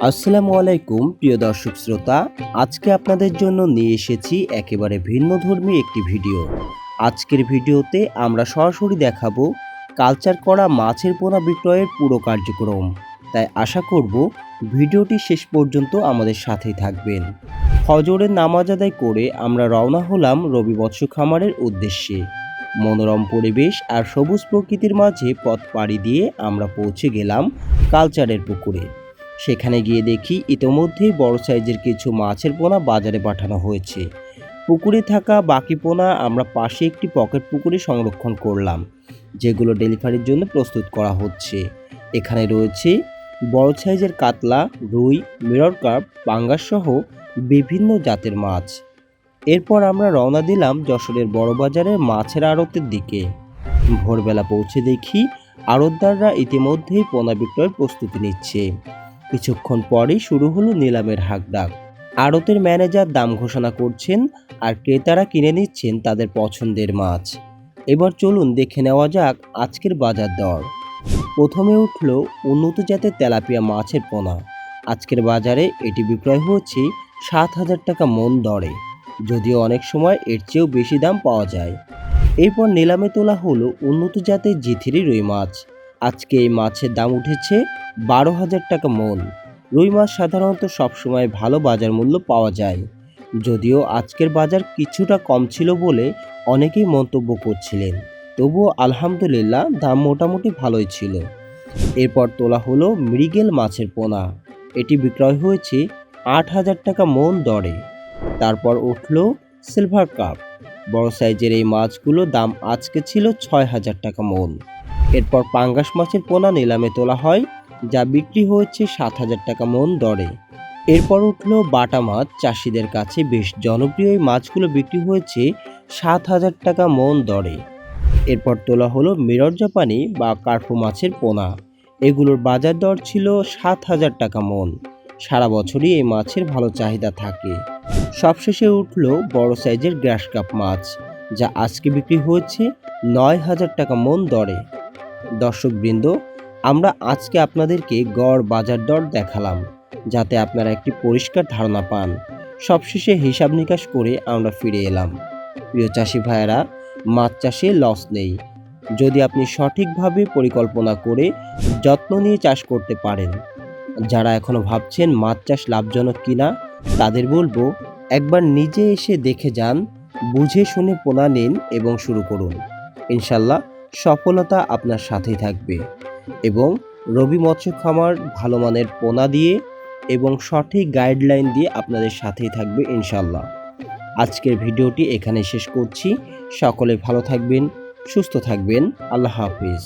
আসসালামু আলাইকুম প্রিয় দর্শক শ্রোতা। আজকে আপনাদের জন্য নিয়ে এসেছি একেবারে ভিন্নধর্মী একটি ভিডিও। আজকের ভিডিওতে আমরা সরাসরি দেখাবো কালচার করা মাছের পোনা বিক্রয়ের পুরো কার্যক্রম। তাই আশা করব ভিডিওটি শেষ পর্যন্ত আমাদের সাথেই থাকবেন। ফজরের নামাজ আদায় করে আমরা রওনা হলাম রবি মৎস্য খামারের উদ্দেশ্যে। মনোরম পরিবেশ আর সবুজ প্রকৃতির মাঝে পথ পাড়ি দিয়ে আমরা পৌঁছে গেলাম কালচারের পুকুরে। সেখানে গিয়ে দেখি ইতোমধ্যেই বড় সাইজের কিছু মাছের পোনা বাজারে পাঠানো হয়েছে। পুকুরে থাকা বাকি পোনা আমরা পাশে একটি পকেট পুকুরে সংরক্ষণ করলাম, যেগুলো ডেলিভারির জন্য প্রস্তুত করা হচ্ছে। এখানে রয়েছে বড় সাইজের কাতলা, রুই, মিরর কার্প, পাঙ্গাস সহ বিভিন্ন জাতের মাছ। এরপর আমরা রওনা দিলাম যশোরের বড় বাজারের মাছের আড়তের দিকে। ভোরবেলা পৌঁছে দেখি আড়তদাররা ইতিমধ্যেই পোনা বিক্রয়ের প্রস্তুতি নিচ্ছে। কিছুক্ষণ পরেই শুরু হলো নিলামের হাঁকডাক। আড়তের ম্যানেজার দাম ঘোষণা করছেন আর ক্রেতারা কিনে নিচ্ছেন তাদের পছন্দের মাছ। এবার চলুন দেখে নেওয়া যাক আজকের বাজার দর। প্রথমে উঠল উন্নত জাতের তেলাপিয়া মাছের পোনা। আজকের বাজারে এটি বিক্রয় হচ্ছে 7,000 টাকা মন দরে, যদিও অনেক সময় এর চেয়েও বেশি দাম পাওয়া যায়। এরপর নিলামে তোলা হলো উন্নত জাতের জিথিরি রুই মাছ। আজকে এই মাছের দাম উঠেছে 12,000 টাকা মন। রুই মাছ সাধারণত সবসময় ভালো বাজার মূল্য পাওয়া যায়, যদিও আজকের বাজার কিছুটা কম ছিল বলে অনেকেই মন্তব্য করছিলেন। তবুও আলহামদুলিল্লাহ দাম মোটামুটি ভালোই ছিল। এরপর তোলা হলো মৃগেল মাছের পোনা। এটি বিক্রয় হয়েছে 8,000 টাকা মন দরে। তারপর উঠল সিলভার কাপ। বড় সাইজের এই মাছগুলো দাম আজকে ছিল 6,000 টাকা মন। এরপর পাঙ্গাস মাছের পোনা নিলামে তোলা হয়, যা বিক্রি হয়েছে 7,000 টাকা মন দরে। এরপর উঠল বাটা মাছ। চাষিদের কাছে বেশ জনপ্রিয় এই মাছগুলো বিক্রি হয়েছে 7,000 টাকা মন দরে। এরপর তোলা হলো মিরর জাপানি বা কার্পো মাছের পোনা। এগুলোর বাজার দর ছিল 7,000 টাকা মন। সারা বছরই এই মাছের ভালো চাহিদা থাকে। সবশেষে উঠল বড় সাইজের গ্রাস কাপ মাছ, যা আজকে বিক্রি হয়েছে 9,000 টাকা মন দরে। দর্শকবৃন্দ, আমরা আজকে আপনাদেরকে গড় বাজার দর দেখালাম, যাতে আপনারা একটি পরিষ্কার ধারণা পান। সবশেষে হিসাব নিকাশ করে আমরা ফিরে এলাম। প্রিয় চাষি ভাইয়েরা, মাছ চাষে লস নেই যদি আপনি সঠিকভাবে পরিকল্পনা করে যত্ন নিয়ে চাষ করতে পারেন। যারা এখনো ভাবছেন মাছ চাষ লাভজনক কিনা, তাদের বলবো একবার নিজে এসে দেখে যান, বুঝে শুনে পোনা নিন এবং শুরু করুন। ইনশাল্লাহ সফলতা আপনার সাথেই থাকবে। এবং রবি মৎস্য খামার ভালো মানের পোনা দিয়ে এবং সঠিক গাইডলাইন দিয়ে আপনাদের সাথেই থাকবে ইনশাল্লাহ। আজকের ভিডিওটি এখানে শেষ করছি। সকলে ভালো থাকবেন, সুস্থ থাকবেন। আল্লাহ হাফিজ।